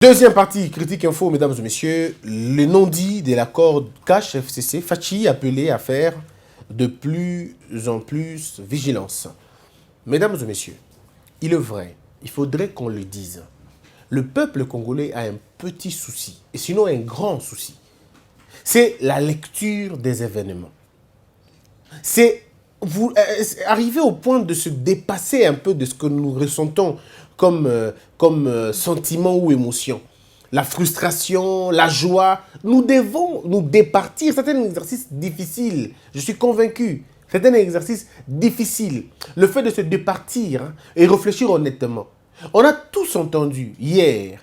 Deuxième partie, critique info, mesdames et messieurs, le non-dit de l'accord Cash-FCC, Fachi appelé à faire de plus en plus vigilance. Mesdames et messieurs, il est vrai, il faudrait qu'on le dise. Le peuple congolais a un petit souci, et sinon un grand souci. C'est la lecture des événements. C'est arriver au point de se dépasser un peu de ce que nous ressentons comme sentiment ou émotion. La frustration, la joie, nous devons nous départir. C'est un exercice difficile, je suis convaincu. C'est un exercice difficile. Le fait de se départir et réfléchir honnêtement. On a tous entendu hier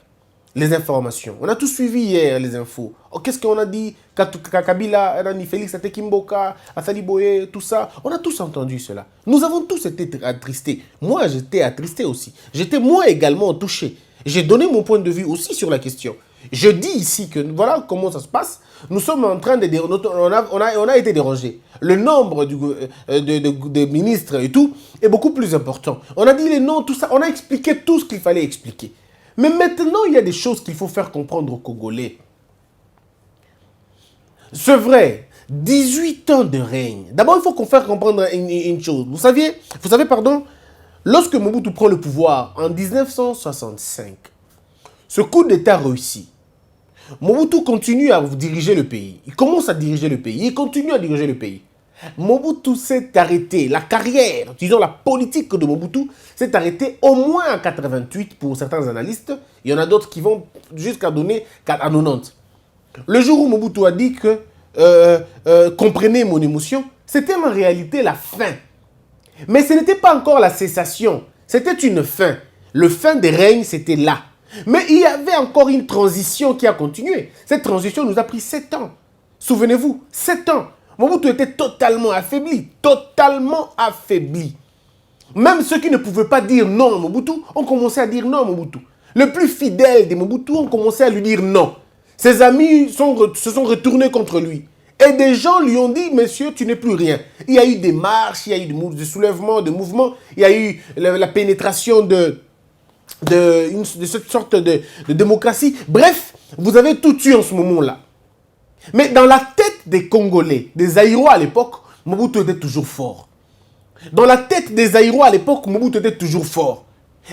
les informations. On a tous suivi hier les infos. Oh, qu'est-ce qu'on a dit? Kabila, Félix Atekimboka, Assali Boye, tout ça. On a tous entendu cela. Nous avons tous été attristés. Moi, j'étais attristé aussi. J'étais moi également touché. J'ai donné mon point de vue aussi sur la question. Je dis ici que voilà comment ça se passe. Nous sommes en train de... On a été dérangé. Le nombre de ministres et tout est beaucoup plus important. On a dit les noms, tout ça. On a expliqué tout ce qu'il fallait expliquer. Mais maintenant, il y a des choses qu'il faut faire comprendre aux Congolais. C'est vrai, 18 ans de règne. D'abord, il faut qu'on fasse comprendre une chose. Vous savez, pardon, lorsque Mobutu prend le pouvoir en 1965, ce coup d'État réussi, Mobutu continue à diriger le pays. Il commence à diriger le pays. Il continue à diriger le pays. Mobutu s'est arrêté. La carrière, disons la politique de Mobutu s'est arrêtée au moins en 88 pour certains analystes. Il y en a d'autres qui vont jusqu'à donner à 90. Le jour où Mobutu a dit que comprenez mon émotion, c'était en réalité la fin. Mais ce n'était pas encore la cessation. C'était une fin. Le fin des règnes, c'était là. Mais il y avait encore une transition qui a continué. Cette transition nous a pris 7 ans. Souvenez-vous, 7 ans. Mobutu était totalement affaibli. Totalement affaibli. Même ceux qui ne pouvaient pas dire non à Mobutu ont commencé à dire non à Mobutu. Le plus fidèle de Mobutu ont commencé à lui dire non. Ses amis se sont retournés contre lui. Et des gens lui ont dit, monsieur, tu n'es plus rien. Il y a eu des marches, il y a eu des soulèvements, des mouvements, il y a eu la pénétration de cette sorte de démocratie. Bref, vous avez tout eu en ce moment-là. Mais dans la tête des Congolais, des Zaïrois à l'époque, Mobutu était toujours fort. Dans la tête des Zaïrois à l'époque, Mobutu était toujours fort.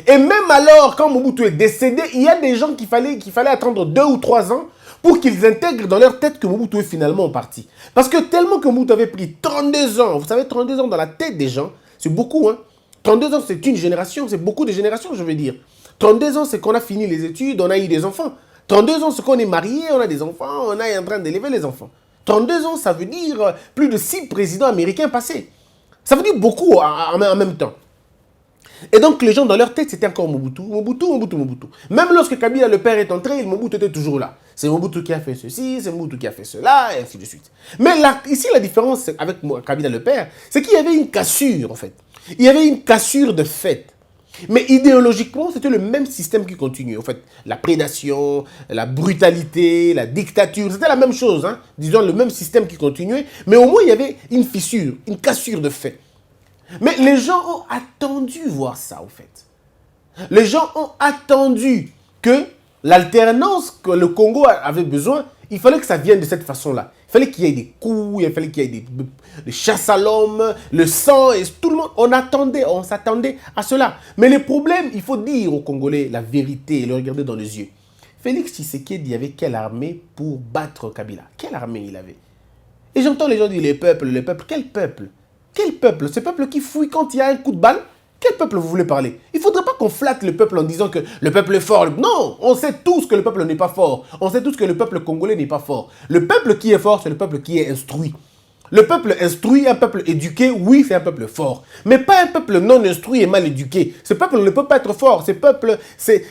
Et même alors, quand Mobutu est décédé, il y a des gens qu'il fallait attendre 2 ou 3 ans pour qu'ils intègrent dans leur tête que Mobutu est finalement parti. Parce que tellement que Mobutu avait pris 32 ans, vous savez, 32 ans dans la tête des gens, c'est beaucoup, hein. 32 ans, c'est une génération, c'est beaucoup de générations, je veux dire. 32 ans, c'est qu'on a fini les études, on a eu des enfants. 32 ans, c'est qu'on est marié, on a des enfants, on est en train d'élever les enfants. 32 ans, ça veut dire plus de 6 présidents américains passés. Ça veut dire beaucoup en même temps. Et donc, les gens dans leur tête, c'était encore Mobutu, Mobutu, Mobutu, Mobutu. Même lorsque Kabila le père est entré, Mobutu était toujours là. C'est Mobutu qui a fait ceci, c'est Mobutu qui a fait cela, et ainsi de suite. Mais là, ici, la différence avec Kabila le père, c'est qu'il y avait une cassure, en fait. Il y avait une cassure de fait. Mais idéologiquement, c'était le même système qui continuait. En fait, la prédation, la brutalité, la dictature, c'était la même chose. Hein? Disons, le même système qui continuait. Mais au moins, il y avait une fissure, une cassure de fait. Mais les gens ont attendu voir ça, en fait. Les gens ont attendu que l'alternance que le Congo avait besoin, il fallait que ça vienne de cette façon-là. Il fallait qu'il y ait des coups, il fallait qu'il y ait des chasses à l'homme, le sang, et tout le monde, on s'attendait à cela. Mais le problème, il faut dire aux Congolais la vérité et le regarder dans les yeux. Félix Tshisekedi avait quelle armée pour battre Kabila? Quelle armée il avait? Et j'entends les gens dire le peuple, quel peuple? Quel peuple? Ce peuple qui fouille quand il y a un coup de balle? Quel peuple vous voulez parler? Il ne faudrait pas qu'on flatte le peuple en disant que le peuple est fort. Non, on sait tous que le peuple n'est pas fort. On sait tous que le peuple congolais n'est pas fort. Le peuple qui est fort, c'est le peuple qui est instruit. Le peuple instruit, un peuple éduqué, oui, c'est un peuple fort. Mais pas un peuple non instruit et mal éduqué. Ce peuple ne peut pas être fort. Ce peuple,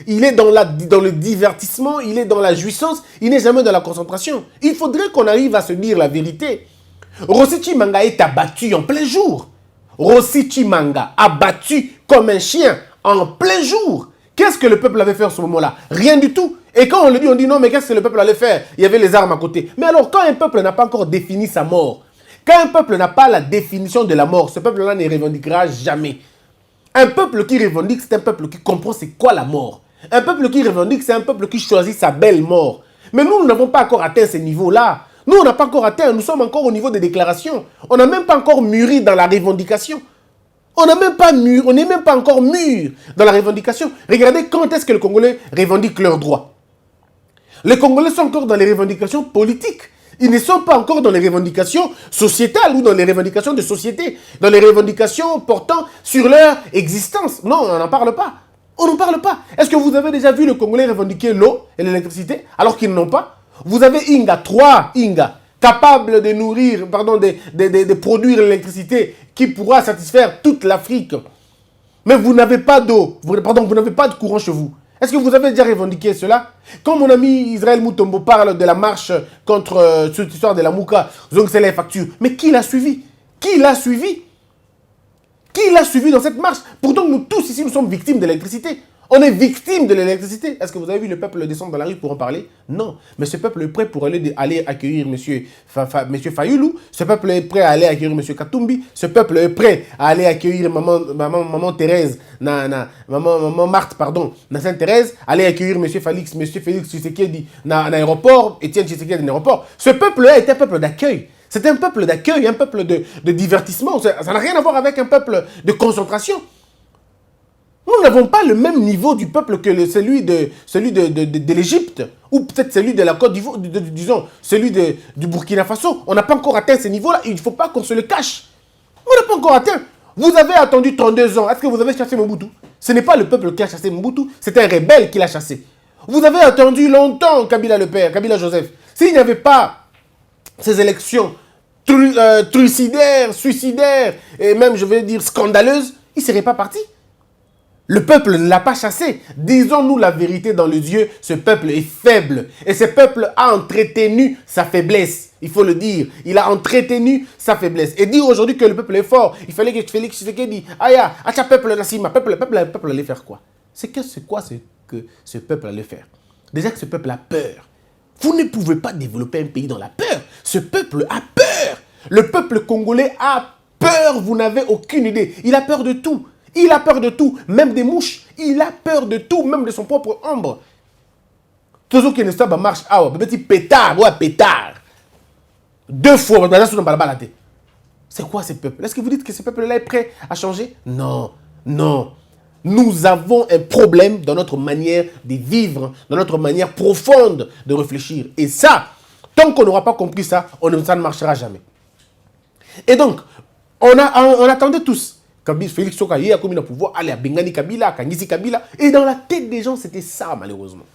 il est dans le divertissement, il est dans la jouissance, il n'est jamais dans la concentration. Il faudrait qu'on arrive à se dire la vérité. Rossi Tshimanga est abattu en plein jour. Rossi Tshimanga abattu comme un chien en plein jour. Qu'est-ce que le peuple avait fait en ce moment-là? Rien du tout. Et quand on le dit, on dit non, mais qu'est-ce que le peuple allait faire? Il y avait les armes à côté. Mais alors, quand un peuple n'a pas encore défini sa mort, quand un peuple n'a pas la définition de la mort, ce peuple-là ne revendiquera jamais. Un peuple qui revendique, c'est un peuple qui comprend c'est quoi la mort. Un peuple qui revendique, c'est un peuple qui choisit sa belle mort. Mais nous n'avons pas encore atteint ces niveaux-là. Nous, on n'a pas encore atteint, nous sommes encore au niveau des déclarations. On n'a même pas encore mûri dans la revendication. On n'est même pas mûr, on n'est même pas encore mûr dans la revendication. Regardez quand est-ce que les Congolais revendiquent leurs droits. Les Congolais sont encore dans les revendications politiques. Ils ne sont pas encore dans les revendications sociétales ou dans les revendications de société, dans les revendications portant sur leur existence. Non, on n'en parle pas. On n'en parle pas. Est-ce que vous avez déjà vu le Congolais revendiquer l'eau et l'électricité alors qu'ils n'ont pas? Vous avez Inga, 3 Inga, capables de nourrir, pardon, de produire l'électricité qui pourra satisfaire toute l'Afrique. Mais vous n'avez pas d'eau, pardon, vous n'avez pas de courant chez vous. Est-ce que vous avez déjà revendiqué cela? Quand mon ami Israël Moutombo parle de la marche contre cette histoire de la Mouka, donc c'est les factures. Mais qui l'a suivi? Qui l'a suivi? Qui l'a suivi dans cette marche? Pourtant, nous tous ici, nous sommes victimes de l'électricité. On est victimes de l'électricité. Est-ce que vous avez vu le peuple descendre dans la rue pour en parler? Non. Mais ce peuple est prêt pour aller accueillir M. Fayoulou. Ce peuple est prêt à aller accueillir M. Katumbi. Ce peuple est prêt à aller accueillir maman Thérèse, maman Marthe, pardon, na Sainte-Thérèse, aller accueillir M. Félix Tshisekedi dans l'aéroport, Étienne Tshisekedi dans l'aéroport. Ce peuple-là est un peuple d'accueil. C'est un peuple d'accueil, un peuple de divertissement. Ça n'a rien à voir avec un peuple de concentration. Nous n'avons pas le même niveau du peuple que celui de l'Égypte, ou peut-être celui de la Côte d'Ivoire, disons, celui du Burkina Faso. On n'a pas encore atteint ces niveaux-là, il ne faut pas qu'on se le cache. On n'a pas encore atteint. Vous avez attendu 32 ans, est-ce que vous avez chassé Mobutu? Ce n'est pas le peuple qui a chassé Mobutu, c'est un rebelle qui l'a chassé. Vous avez attendu longtemps Kabila le père, Kabila Joseph. S'il n'y avait pas ces élections trucidaires, suicidaires, et même, je vais dire, scandaleuses, il ne serait pas parti. Le peuple ne l'a pas chassé. Disons-nous la vérité dans les yeux, ce peuple est faible. Et ce peuple a entretenu sa faiblesse. Il faut le dire. Il a entretenu sa faiblesse. Et dire aujourd'hui que le peuple est fort, il fallait que Félix Tshisekedi dise, Aya, acha peuple Nassima. Le peuple allait faire quoi? C'est quoi ce que ce peuple allait faire? Déjà que ce peuple a peur. Vous ne pouvez pas développer un pays dans la peur. Ce peuple a peur. Le peuple congolais a peur. Vous n'avez aucune idée. Il a peur de tout. Il a peur de tout, même des mouches. Il a peur de tout, même de son propre ombre. Toujours qu'il ne soit pas marche, petit pétard, ouais, pétard. 2 fois, c'est quoi ce peuple? Est-ce que vous dites que ce peuple-là est prêt à changer? Non, non. Nous avons un problème dans notre manière de vivre, dans notre manière profonde de réfléchir. Et ça, tant qu'on n'aura pas compris ça, ça ne marchera jamais. Et donc, on attendait tous. Félix Tshisekedi a commis le pouvoir, aller à Bengani Kabila, à Kangisi Kabila. Et dans la tête des gens, c'était ça, malheureusement.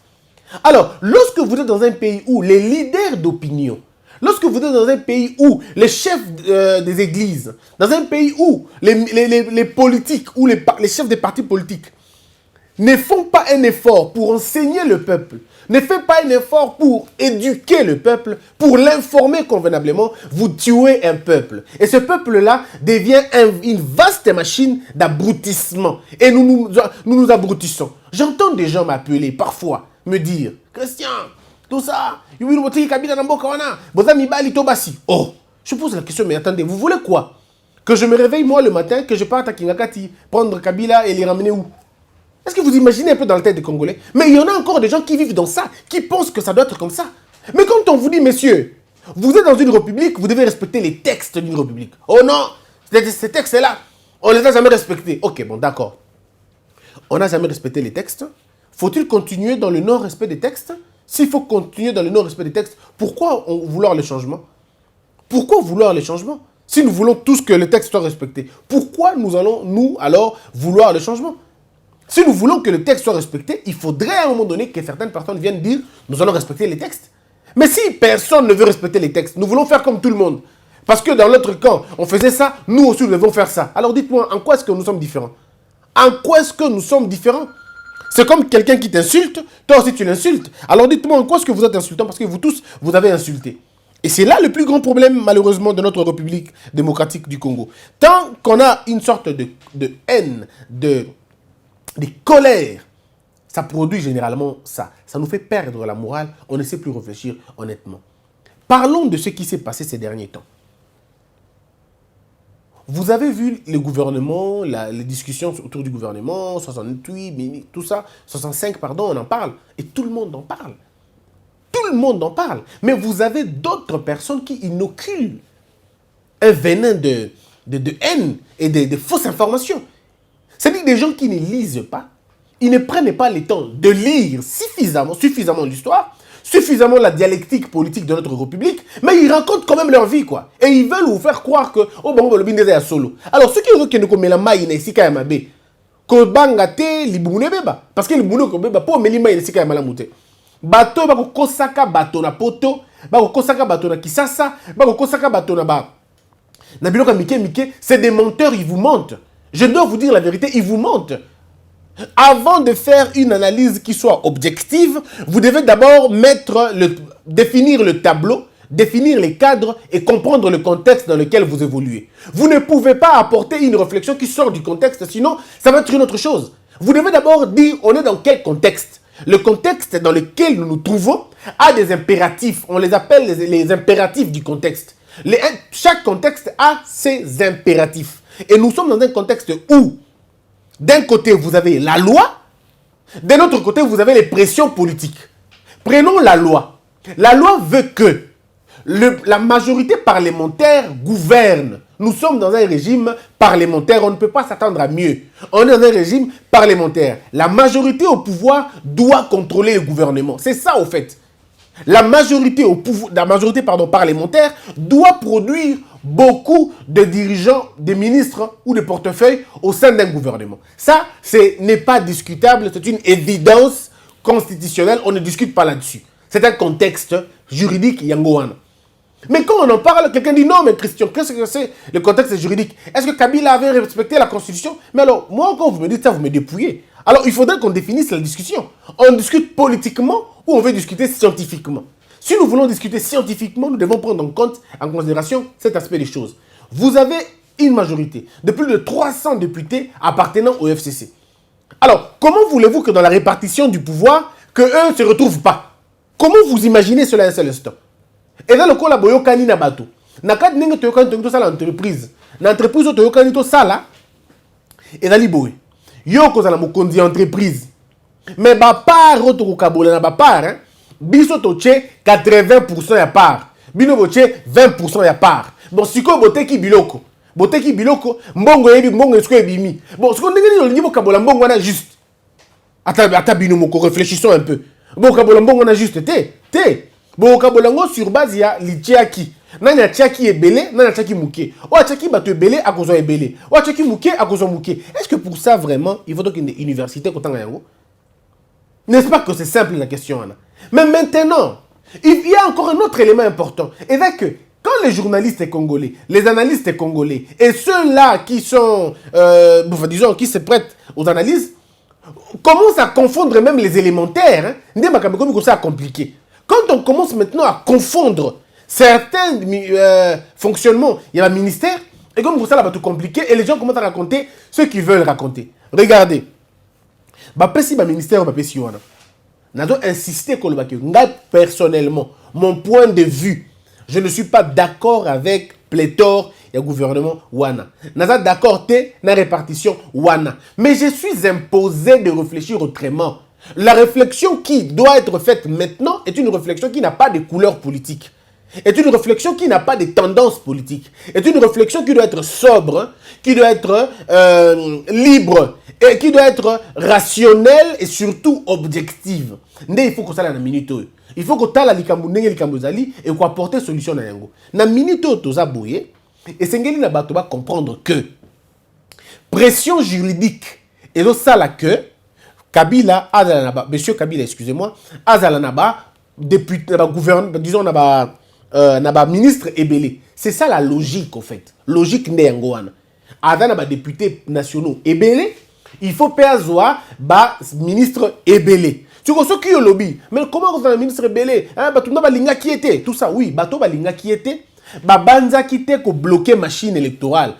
Alors, lorsque vous êtes dans un pays où les leaders d'opinion, lorsque vous êtes dans un pays où les chefs des églises, dans un pays où les politiques, ou les chefs des partis politiques ne font pas un effort pour enseigner le peuple, ne font pas un effort pour éduquer le peuple, pour l'informer convenablement, vous tuez un peuple. Et ce peuple-là devient une vaste machine d'abrutissement. Et nous nous abrutissons. J'entends des gens m'appeler parfois, me dire, Christian, tout ça, oh, je pose la question, mais attendez, vous voulez quoi? Que je me réveille moi le matin, que je parte à Kingakati, prendre Kabila et les ramener où? Est-ce que vous imaginez un peu dans la tête des Congolais? Mais il y en a encore des gens qui vivent dans ça, qui pensent que ça doit être comme ça. Mais quand on vous dit, messieurs, vous êtes dans une république, vous devez respecter les textes d'une république. Oh non, ces textes-là, on ne les a jamais respectés. Ok, bon, d'accord. On n'a jamais respecté les textes. Faut-il continuer dans le non-respect des textes? S'il faut continuer dans le non-respect des textes, pourquoi vouloir le changement? Pourquoi vouloir les changements? Si nous voulons tous que le texte soit respecté, pourquoi nous allons, nous, alors, vouloir le changement? Si nous voulons que le texte soit respecté, il faudrait à un moment donné que certaines personnes viennent dire « nous allons respecter les textes ». Mais si personne ne veut respecter les textes, nous voulons faire comme tout le monde. Parce que dans l'autre camp, on faisait ça, nous aussi nous devons faire ça. Alors dites-moi, en quoi est-ce que nous sommes différents? En quoi est-ce que nous sommes différents? C'est comme quelqu'un qui t'insulte, toi aussi tu l'insultes. Alors dites-moi, en quoi est-ce que vous êtes insultant? Parce que vous tous, vous avez insulté. Et c'est là le plus grand problème, malheureusement, de notre République démocratique du Congo. Tant qu'on a une sorte de haine, des colères, ça produit généralement ça. Ça nous fait perdre la morale, on ne sait plus réfléchir honnêtement. Parlons de ce qui s'est passé ces derniers temps. Vous avez vu le gouvernement, les discussions autour du gouvernement, 68, tout ça, 65, pardon, on en parle. Et tout le monde en parle. Tout le monde en parle. Mais vous avez d'autres personnes qui inoculent un venin de haine et de fausses informations. C'est-à-dire des gens qui ne lisent pas, ils ne prennent pas le temps de lire suffisamment l'histoire, suffisamment la dialectique politique de notre République, mais ils racontent quand même leur vie, quoi. Et ils veulent vous faire croire que, oh, bon, le bindé est solo. Alors, ceux qui ont dit que nous sommes maï, ici, quand même, que bangate, libouné, beba. Parce que libouné, que beba, pour me lima, ici, quand même, la moutée. Bateau, bako kosaka, bateau na poto, bako kosaka, bateau na kisasa, bako kosaka, bateau na ba. Nabiloka Mike, c'est des menteurs, ils vous mentent. Je dois vous dire la vérité, ils vous mentent. Avant de faire une analyse qui soit objective, vous devez d'abord définir le tableau, définir les cadres et comprendre le contexte dans lequel vous évoluez. Vous ne pouvez pas apporter une réflexion qui sort du contexte, sinon ça va être une autre chose. Vous devez d'abord dire on est dans quel contexte. Le contexte dans lequel nous nous trouvons a des impératifs, on les appelle les impératifs du contexte. Chaque contexte a ses impératifs. Et nous sommes dans un contexte où, d'un côté, vous avez la loi, d'un autre côté, vous avez les pressions politiques. Prenons la loi. La loi veut que la majorité parlementaire gouverne. Nous sommes dans un régime parlementaire, on ne peut pas s'attendre à mieux. On est dans un régime parlementaire. La majorité au pouvoir doit contrôler le gouvernement. C'est ça, au fait. La majorité parlementaire doit produire beaucoup de dirigeants, de ministres ou de portefeuilles au sein d'un gouvernement. Ça, n'est pas discutable, c'est une évidence constitutionnelle, on ne discute pas là-dessus. C'est un contexte juridique yangoana. Mais quand on en parle, quelqu'un dit non, mais Christian, qu'est-ce que c'est le contexte juridique? Est-ce que Kabila avait respecté la Constitution? Mais alors, moi, quand vous me dites ça, vous me dépouillez. Alors, il faudrait qu'on définisse la discussion. On discute politiquement ou on veut discuter scientifiquement? Si nous voulons discuter scientifiquement, nous devons prendre en considération cet aspect des choses. Vous avez une majorité de plus de 300 députés appartenant au FCC. Alors, comment voulez-vous que dans la répartition du pouvoir, qu'eux ne se retrouvent pas? Comment vous imaginez cela un seul instant? Et dans le cas, la boyokani na bato. Na kat nenge toyokani to sala entreprise. Na entreprise toyokani to sala. Et dans liboé. Yo ko sala mokonzi entreprise. Mais ba part to kokabola na ba part, hein. Biso to che 80% ya part. Bino bo che 20% ya part. Bon siko boteki biloko. Boteki biloko, mbongo yebi mbongo esko ebimi. Bon siko ndenge ni olingi bokabola mbongo na juste. Ata bino moko réfléchissons un peu. Bokabola mbongo na juste te. Bokabolango sur base ya lichiaki. Nanya tiaki ebele, nanya tiaki mouké. O tiaki bato ebele a kozo ebele. O tiaki mouké a kozo mouké. Est-ce que pour ça vraiment, il faut donc une université kotanga yango? N'est-ce pas que c'est simple la question Anna? Mais maintenant, il y a encore un autre élément important. Et c'est que quand les journalistes congolais, les analystes congolais et ceux-là qui sont, disons, qui se prêtent aux analyses, commencent à confondre même les élémentaires, hein, ça compliqué. Quand on commence maintenant à confondre certains fonctionnements, il y a un ministère, et comme ça, là, va tout compliqué, et les gens commencent à raconter ce qu'ils veulent raconter. Regardez. Ministère, je dois insister personnellement, mon point de vue, je ne suis pas d'accord avec pléthore et gouvernement Wana. Je suis d'accord avec la répartition Wana. Mais je suis imposé de réfléchir autrement. La réflexion qui doit être faite maintenant est une réflexion qui n'a pas de couleur politique. Est une réflexion qui n'a pas de tendance politique. Est une réflexion qui doit être sobre, qui doit être libre et qui doit être rationnelle et surtout objective. Il faut que ça la minute. Il faut que tu la likambuzali et qu'on apporte solution na yango. Na minute toza boye et sengeli na bato ba comprendre que pression juridique et ça la que Kabila Azalanaba, monsieur Kabila, excusez-moi, Azalanaba, député, gouverneur, disons, naba ministre Ebele. C'est ça la logique, en fait. Logique n'engoana. Azalanaba, député nationaux Ebele, il faut payer ba ministre Ebele. Tu vois ce qui est le lobby. Mais comment vous avez un ministre Ebele? Tout le monde qui était. Tout ça, oui, bato balinga qui était. Banza qui était pour bloquer machine électorale.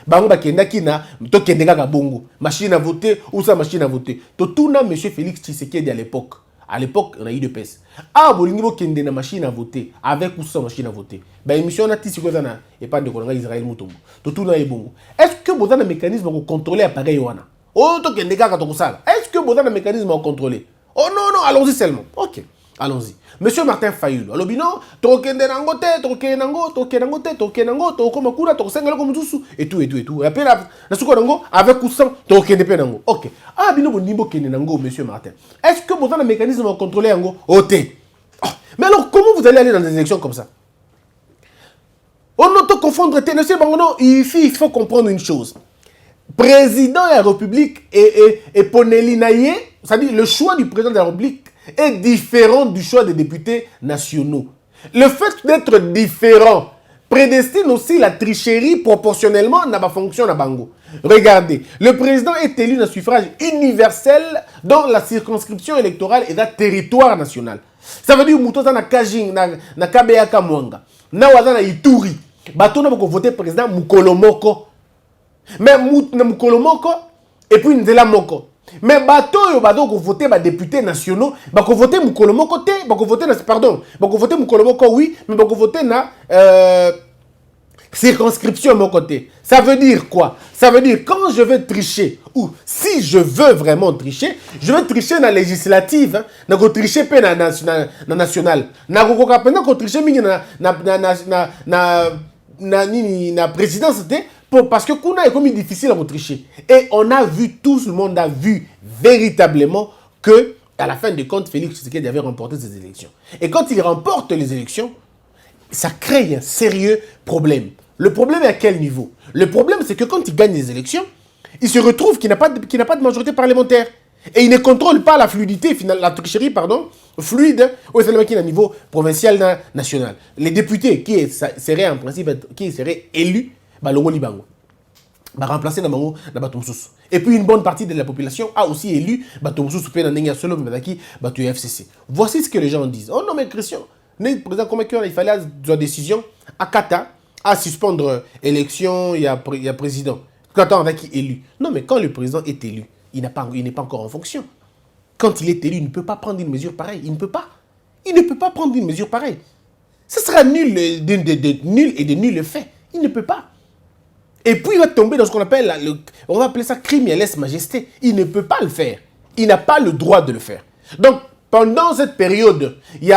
Bango bakenda kina to kendeka ka bongo machine à voter ou sa machine à voter to tuna monsieur Félix Tshisekedi à l'époque À l'époque, on a eu de PES. Ah, bolingi bo kende na machine à voter, avec ou sans machine à voter. Ben émission na tisi kozana et pas de kolanga Israël mutombo. To tout na ebongo. Est-ce que vous avez un mécanisme pour contrôler l'appareil wana? Oh, to kende kaka to kosala. Est-ce que vous avez un mécanisme pour contrôler? Oh non non, allons-y seulement. OK. Allons-y. Monsieur Martin Fayulu, alobi non, to kende nango te, to kende nango, to kende nango te, to kende nango, to koma kuna, to sengala comme tout et tout et tout et tout. Et après na suko nango avec ou sans, to kende pe nango. OK. Ah bino bo nimbo kende nango monsieur Martin. Est-ce que vous avez un mécanisme pour contrôler nango? Oh te. Oh. Mais alors comment vous allez aller dans des élections comme ça? On ne peut confondre monsieur Bangono, il faut comprendre une chose. Président de la République et Poneli Naye, c'est-à-dire le choix du président de la République est différent du choix des députés nationaux. Le fait d'être différent prédestine aussi la tricherie proportionnellement dans la fonction de Bango. Regardez, le président est élu dans suffrage universel dans la circonscription électorale et dans le territoire national. Ça veut dire que na Kajing, na Kabeaka Mwanga, na Wazana Ituri, bato na bako voter président Mukolomoko. Mais Mukolomoko et puis Nzela Moko. Mais bato yo bado ko voter ba députés nationaux, bako voter Mukolomoko te, bako voter na pardon, bako voter Mukolomoko oui, mais bako voter na circonscription mon côté. Ça veut dire quoi? Ça veut dire quand je vais tricher, ou si je veux vraiment tricher, je vais tricher dans la législative, hein, na ko tricher pe na national. Na ko kapena ko tricher mingi na présidence parce que kuna est comme difficile à tricher. Et on a vu, tout le monde a vu véritablement que à la fin de compte, Félix Tshisekedi avait remporté ces élections. Et quand il remporte les élections, ça crée un sérieux problème. Le problème est à quel niveau? Le problème, c'est que quand il gagne les élections, il se retrouve qu'il n'a pas de majorité parlementaire. Et il ne contrôle pas la fluidité, la tricherie, pardon, fluide, au niveau provincial, national. Les députés qui seraient en principe élus, remplacé dans et puis une bonne partie de la population a aussi élu FCC. Voici ce que les gens disent. Oh non mais Christian, le président comme il fallait la décision à Kata à suspendre l'élection, il y a président. Kata on a qui élu. Non mais quand le président est élu, il n'est pas encore en fonction. Quand il est élu, il ne peut pas prendre une mesure pareille. Il ne peut pas. Il ne peut pas prendre une mesure pareille. Ce sera nul, nul et de nul fait. Il ne peut pas. Et puis il va tomber dans ce qu'on appelle, on va appeler ça crime et lèse-majesté. Il ne peut pas le faire. Il n'a pas le droit de le faire. Donc, pendant cette période, il y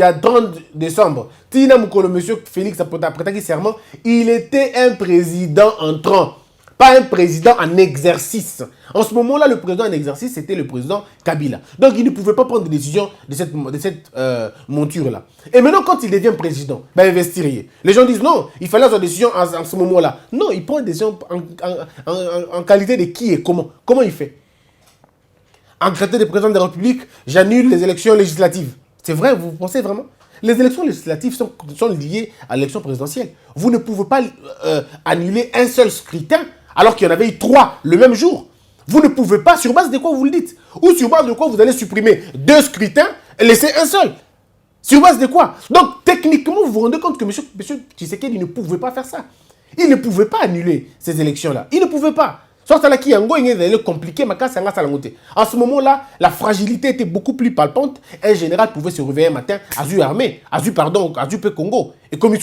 a 30 décembre, Tina Moukolo, monsieur Félix Apotaki serment, il était un président entrant, pas un président en exercice. En ce moment-là, le président en exercice, c'était le président Kabila. Donc, il ne pouvait pas prendre des décisions de cette monture-là. Et maintenant, quand il devient président, ben, investir. Les gens disent non, il fallait avoir des décisions en ce moment-là. Non, il prend des décisions en qualité de qui et comment. Comment il fait? En qualité de président de la République, j'annule les élections législatives. C'est vrai, vous pensez vraiment? Les élections législatives sont liées à l'élection présidentielle. Vous ne pouvez pas annuler un seul scrutin alors qu'il y en avait eu 3 le même jour. Vous ne pouvez pas, sur base de quoi vous le dites? Ou sur base de quoi vous allez supprimer 2 scrutins et laisser un seul? Sur base de quoi? Donc, techniquement, vous vous rendez compte que M. Tshisekedi ne pouvait pas faire ça. Il ne pouvait pas annuler ces élections-là. Il ne pouvait pas. En ce moment-là, la fragilité était beaucoup plus palpante. Un général pouvait se réveiller un matin, Azu armé, Azu Congo, et comme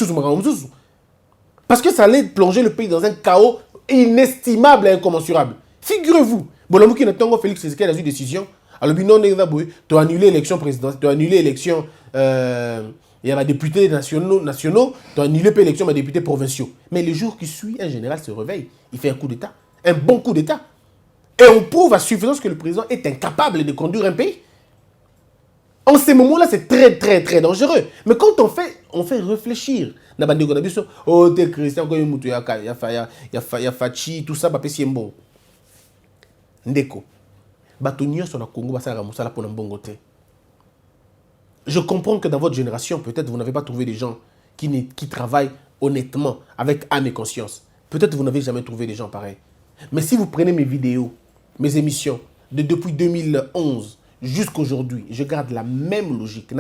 parce que ça allait plonger le pays dans un chaos inestimable et incommensurable. Figurez-vous, Félix Tshisekedi a eu décision, alors tu as annulé l'élection présidentielle, tu as annulé l'élection, il y a des députés nationaux, tu as annulé l'élection des députés provinciaux. Mais le jour qui suit, un général se réveille, il fait un coup d'État. Un bon coup d'État. Et on prouve à suffisance que le président est incapable de conduire un pays. En ces moments-là, c'est très, très, très dangereux. Mais quand on fait réfléchir, oh, t'es Christian, il y a Fachi, tout ça, c'est bon. Ndeko. Je comprends que dans votre génération, peut-être vous n'avez pas trouvé des gens qui travaillent honnêtement, avec âme et conscience. Peut-être vous n'avez jamais trouvé des gens pareils. Mais si vous prenez mes vidéos, mes émissions, depuis 2011 jusqu'à aujourd'hui, je garde la même logique.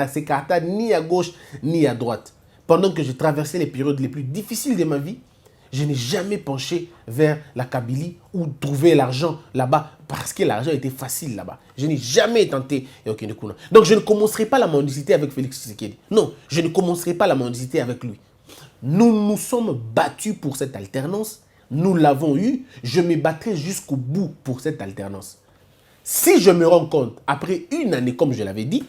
Ni à gauche, ni à droite. Pendant que j'ai traversé les périodes les plus difficiles de ma vie, Je n'ai jamais penché vers la Kabylie ou trouver l'argent là-bas parce que l'argent était facile là-bas. Je n'ai jamais tenté Okende Kuna. Donc je ne commencerai pas la mendicité avec Félix Tshisekedi. Non, je ne commencerai pas la mendicité avec lui. Nous nous sommes battus pour cette alternance. Nous l'avons eu. Je me battrai jusqu'au bout pour cette alternance. Si je me rends compte, après une année, comme je l'avais dit,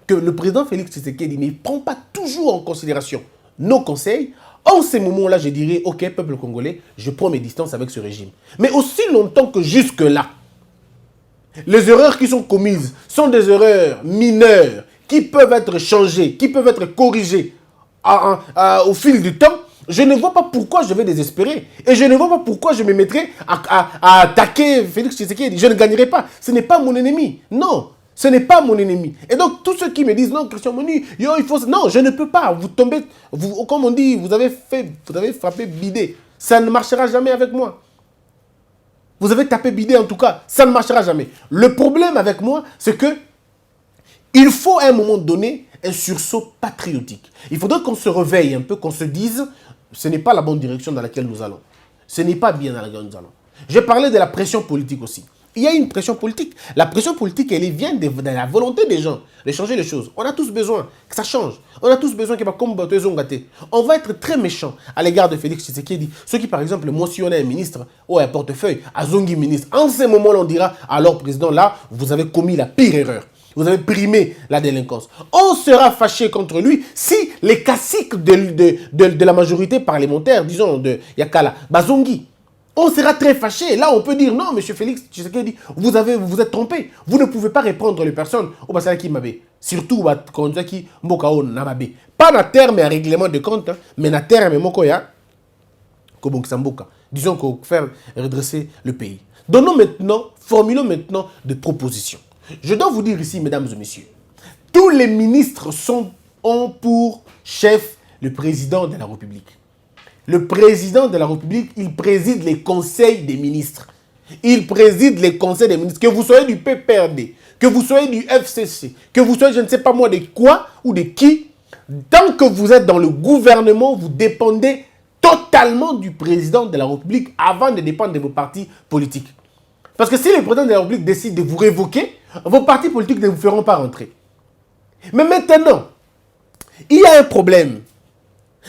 que le président Félix Tshisekedi ne prend pas toujours en considération nos conseils, en ces moments-là, je dirais, ok, peuple congolais, je prends mes distances avec ce régime. Mais aussi longtemps que jusque-là, les erreurs qui sont commises sont des erreurs mineures qui peuvent être changées, qui peuvent être corrigées au fil du temps, je ne vois pas pourquoi je vais désespérer. Et je ne vois pas pourquoi je me mettrai à attaquer Félix Tshisekedi. Je ne gagnerai pas. Ce n'est pas mon ennemi. Non, ce n'est pas mon ennemi. Et donc, tous ceux qui me disent, non, Christian Moni, yo, il faut... Non, je ne peux pas. Vous tombez, comme on dit, vous avez frappé bidé. Ça ne marchera jamais avec moi. Vous avez tapé bidé en tout cas. Ça ne marchera jamais. Le problème avec moi, c'est que il faut à un moment donné un sursaut patriotique. Il faudrait qu'on se réveille un peu, qu'on se dise, ce n'est pas la bonne direction dans laquelle nous allons. Ce n'est pas bien dans laquelle nous allons. Je parlais de la pression politique aussi. Il y a une pression politique. La pression politique, elle vient de la volonté des gens de changer les choses. On a tous besoin que ça change. On a tous besoin que on va être très méchant à l'égard de Félix Tshisekedi. Ceux qui, par exemple, mentionnent un ministre ou un portefeuille, à Zongi ministre. En ce moment-là, on dira, alors, président, là, vous avez commis la pire erreur. Vous avez primé la délinquance. On sera fâché contre lui si les caciques de la majorité parlementaire, disons de Yakala, Bazongi, on sera très fâché. Là, on peut dire, non, monsieur Félix Tshisekedi, vous êtes trompé. Vous ne pouvez pas répondre les personnes au Basalaki Mabé. Surtout, quand qui Mbokao Namabe. Pas na terme et un règlement de compte, mais na terme et Mokoya, Kobonkisamboka. Disons qu'on faire redresser le pays. Formulons maintenant des propositions. Je dois vous dire ici, mesdames et messieurs, tous les ministres ont pour chef le président de la République. Le président de la République, il préside les conseils des ministres. Il préside les conseils des ministres. Que vous soyez du PPRD, que vous soyez du FCC, que vous soyez je ne sais pas moi de quoi ou de qui, tant que vous êtes dans le gouvernement, vous dépendez totalement du président de la République avant de dépendre de vos partis politiques. Parce que si le président de la République décide de vous révoquer, vos partis politiques ne vous feront pas rentrer. Mais maintenant, il y a un problème.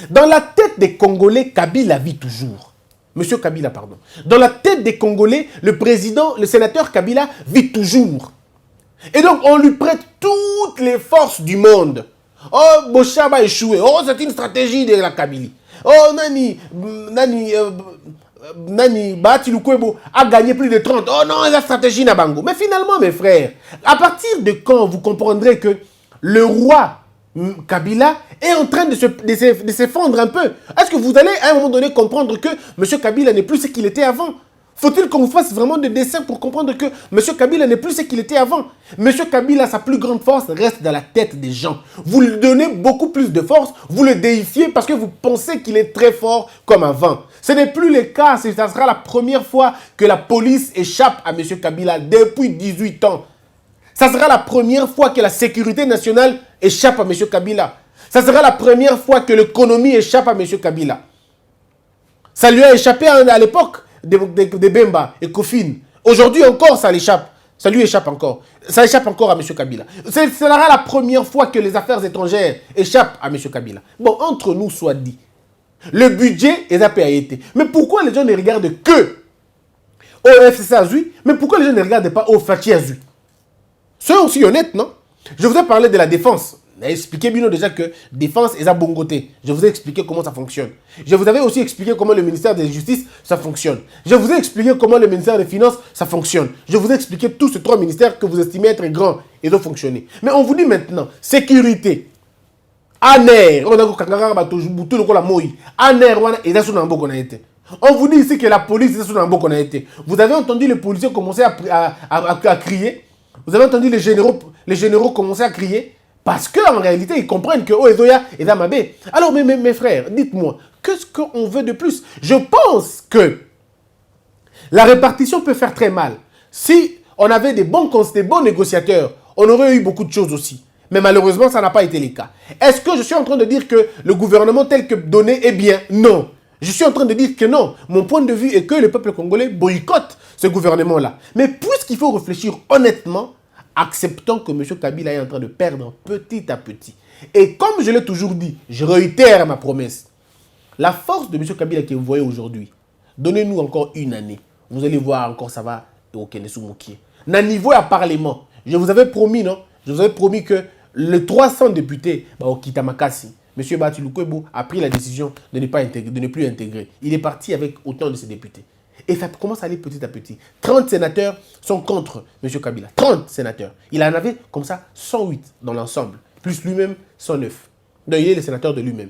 Dans la tête des Congolais, Kabila vit toujours. Monsieur Kabila, pardon. Dans la tête des Congolais, le sénateur Kabila vit toujours. Et donc, on lui prête toutes les forces du monde. Oh, Bocha va échouer. Oh, c'est une stratégie de la Kabylie. Oh, Nani Bahati Lukwebo a gagné plus de 30. Oh non, la stratégie Nabango. Mais finalement, mes frères, à partir de quand vous comprendrez que le roi Kabila est en train de s'effondrer un peu? Est-ce que vous allez à un moment donné comprendre que M. Kabila n'est plus ce qu'il était avant? Faut-il qu'on vous fasse vraiment des dessins pour comprendre que M. Kabila n'est plus ce qu'il était avant? M. Kabila, sa plus grande force reste dans la tête des gens. Vous lui donnez beaucoup plus de force, vous le déifiez parce que vous pensez qu'il est très fort comme avant. Ce n'est plus le cas, ça sera la première fois que la police échappe à M. Kabila depuis 18 ans. Ça sera la première fois que la sécurité nationale échappe à M. Kabila. Ça sera la première fois que l'économie échappe à M. Kabila. Ça lui a échappé à l'époque de Bemba et Kofine. Aujourd'hui encore, ça l'échappe. Ça lui échappe encore. Ça échappe encore à M. Kabila. Ce sera la première fois que les affaires étrangères échappent à M. Kabila. Bon, entre nous soit dit, le budget est été. Mais pourquoi les gens ne regardent que au FCC Azui? Mais pourquoi les gens ne regardent pas au Fachi Azui? Soyons aussi honnêtes, non? Je vous ai parlé de la défense. J'ai expliqué bien déjà que défense est à bon côté. Je vous ai expliqué comment ça fonctionne. Je vous avais aussi expliqué comment le ministère de la Justice, ça fonctionne. Je vous ai expliqué comment le ministère des Finances, ça fonctionne. Je vous ai expliqué tous ces trois ministères que vous estimez être grands et doivent fonctionner. Mais on vous dit maintenant, sécurité, ANER, on vous dit ici que la police est sous un beau qu'on a été. Vous avez entendu les policiers commencer à crier. Vous avez entendu les généraux commencer à crier. Parce qu'en réalité, ils comprennent que oh, Ezoya est dans ma baie. Alors, mes frères, dites-moi, qu'est-ce qu'on veut de plus? Je pense que la répartition peut faire très mal. Si on avait des bons négociateurs, on aurait eu beaucoup de choses aussi. Mais malheureusement, ça n'a pas été le cas. Est-ce que je suis en train de dire que le gouvernement tel que donné est bien? Non. Je suis en train de dire que non. Mon point de vue est que le peuple congolais boycotte ce gouvernement-là. Mais puisqu'il faut réfléchir honnêtement, acceptons que M. Kabila est en train de perdre petit à petit. Et comme je l'ai toujours dit, je réitère ma promesse. La force de M. Kabila que vous voyez aujourd'hui, donnez-nous encore une année. Vous allez voir encore ça va au Kenesumuki. Dans le niveau à Parlement, je vous avais promis, non? Je vous avais promis que les 300 députés au Kitamakasi, M. Bahati Lukwebo a pris la décision de ne plus intégrer. Il est parti avec autant de ses députés. Et ça commence à aller petit à petit. 30 sénateurs sont contre M. Kabila. 30 sénateurs. Il en avait comme ça 108 dans l'ensemble. Plus lui-même, 109. Donc il est le sénateur de lui-même.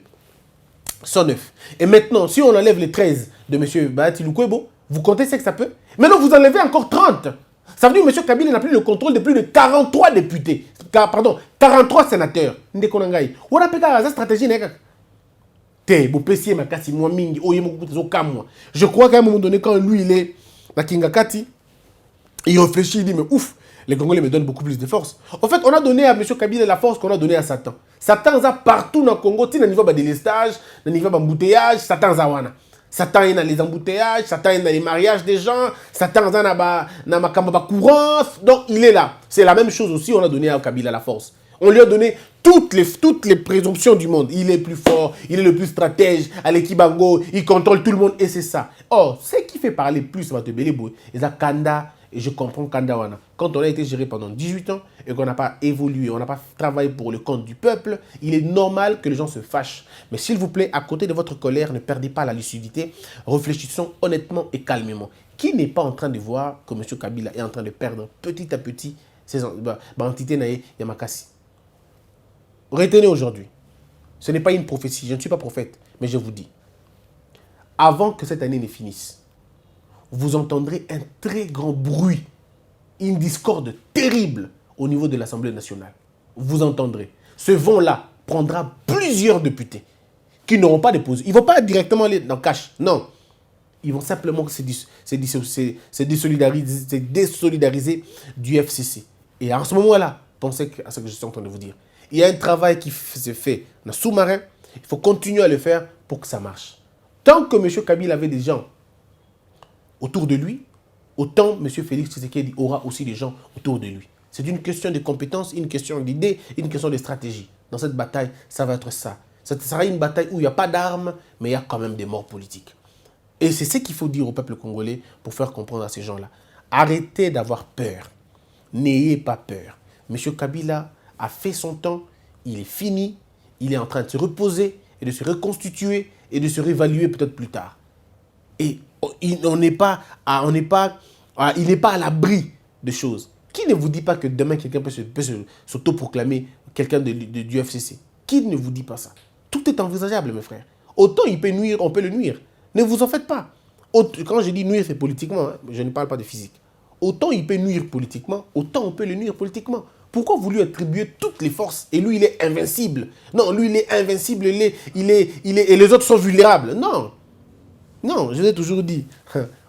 109. Et maintenant, si on enlève les 13 de M. Bahati Lukwebo, vous comptez ce que ça peut? Maintenant, vous enlevez encore 30. Ça veut dire que M. Kabila n'a plus le contrôle de plus de 43 députés. Pardon, 43 sénateurs. Ndekonangai. On a pété la stratégie. Je crois qu'à un moment donné, quand lui, il est dans Kingakati, il réfléchit, il dit, mais ouf, les Congolais me donnent beaucoup plus de force. En fait, on a donné à M. Kabila la force qu'on a donnée à Satan. Satan a partout dans le Congo, au niveau de délestage, au niveau de l'embouteillage, Satan a wana. Satan est dans les embouteillages, Satan est dans les mariages des gens, Satan est dans la courant. Donc, il est là. C'est la même chose aussi, on a donné à Kabila la force. On lui a donné toutes les présomptions du monde. Il est plus fort, il est le plus stratège, à l'équibango, il contrôle tout le monde et c'est ça. Or, ce qui fait parler plus, c'est Kanda, et je comprends Kanda wana. Quand on a été géré pendant 18 ans et qu'on n'a pas évolué, on n'a pas travaillé pour le compte du peuple, il est normal que les gens se fâchent. Mais s'il vous plaît, à côté de votre colère, ne perdez pas la lucidité, réfléchissons honnêtement et calmement. Qui n'est pas en train de voir que M. Kabila est en train de perdre petit à petit ses entités naïe Yamakasi? Retenez aujourd'hui, ce n'est pas une prophétie, je ne suis pas prophète, mais je vous dis, avant que cette année ne finisse, vous entendrez un très grand bruit, une discorde terrible au niveau de l'Assemblée nationale. Vous entendrez. Ce vent-là prendra plusieurs députés qui n'auront pas déposé. Ils ne vont pas directement aller dans le cash, non. Ils vont simplement se désolidariser du FCC. Et en ce moment-là, pensez à ce que je suis en train de vous dire. Il y a un travail qui se fait dans le sous-marin. Il faut continuer à le faire pour que ça marche. Tant que M. Kabila avait des gens autour de lui, autant M. Félix Tshisekedi aura aussi des gens autour de lui. C'est une question de compétences, une question d'idées, une question de stratégie. Dans cette bataille, ça va être ça. Ça sera une bataille où il n'y a pas d'armes, mais il y a quand même des morts politiques. Et c'est ce qu'il faut dire au peuple congolais pour faire comprendre à ces gens-là. Arrêtez d'avoir peur. N'ayez pas peur. M. Kabila a fait son temps, il est fini, il est en train de se reposer et de se reconstituer et de se réévaluer peut-être plus tard. Et il n'est pas à l'abri de choses. Qui ne vous dit pas que demain quelqu'un peut s'autoproclamer quelqu'un du FCC? Qui ne vous dit pas ça? Tout est envisageable, mes frères. Autant il peut nuire, on peut le nuire. Ne vous en faites pas. Quand je dis nuire, c'est politiquement, hein, je ne parle pas de physique. Autant il peut nuire politiquement, autant on peut le nuire politiquement. Pourquoi vous lui attribuez toutes les forces et lui, il est invincible? Non, lui, il est invincible et les autres sont vulnérables. Non. Non, je vous ai toujours dit,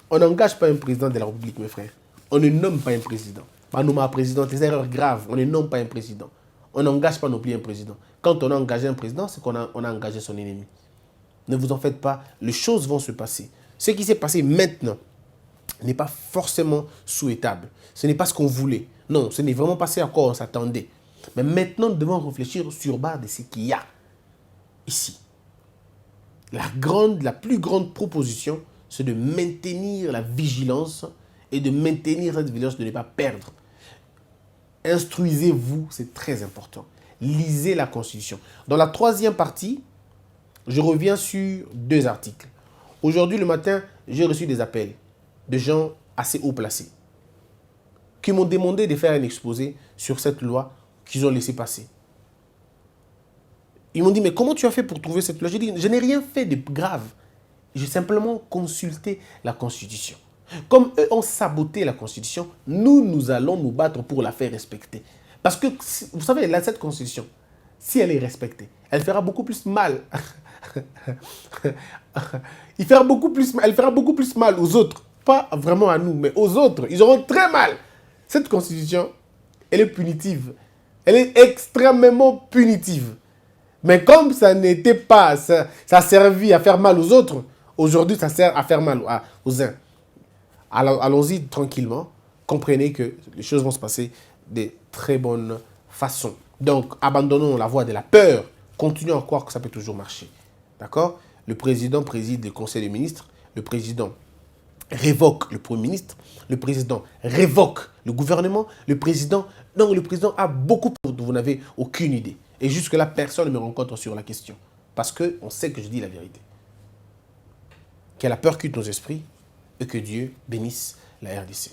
on n'engage pas un président de la République, mes frères. On ne nomme pas un président. On nomme un président, des erreurs graves. On ne nomme pas un président. On n'engage pas non plus un président. Quand on a engagé un président, c'est qu'on a engagé son ennemi. Ne vous en faites pas, les choses vont se passer. Ce qui s'est passé maintenant n'est pas forcément souhaitable. Ce n'est pas ce qu'on voulait. Non, ce n'est vraiment pas ce à quoi on s'attendait. Mais maintenant, nous devons réfléchir sur base de ce qu'il y a ici. La plus grande proposition, c'est de maintenir la vigilance et de maintenir cette vigilance, de ne pas perdre. Instruisez-vous, c'est très important. Lisez la Constitution. Dans la troisième partie, je reviens sur 2 articles. Aujourd'hui, le matin, j'ai reçu des appels de gens assez haut placés qui m'ont demandé de faire un exposé sur cette loi qu'ils ont laissé passer. Ils m'ont dit, mais comment tu as fait pour trouver cette loi? J'ai dit, je n'ai rien fait de grave. J'ai simplement consulté la Constitution. Comme eux ont saboté la Constitution, nous allons nous battre pour la faire respecter. Parce que, vous savez, cette Constitution, si elle est respectée, elle fera beaucoup plus mal. Elle fera beaucoup plus mal aux autres. Pas vraiment à nous, mais aux autres. Ils auront très mal. Cette Constitution, elle est punitive. Elle est extrêmement punitive. Mais comme ça n'était pas, ça a servi à faire mal aux autres, Aujourd'hui, ça sert à faire mal aux uns. Allons-y tranquillement. Comprenez que les choses vont se passer de très bonne façon. Donc, abandonnons la voie de la peur. Continuons à croire que ça peut toujours marcher. D'accord? Le président préside le conseil des ministres. Le président révoque le premier ministre. Le président révoque le gouvernement. Le président a beaucoup de... Vous n'avez aucune idée. Et jusque-là, personne ne me rencontre sur la question. Parce qu'on sait que je dis la vérité. Que la peur quitte nos esprits et que Dieu bénisse la RDC.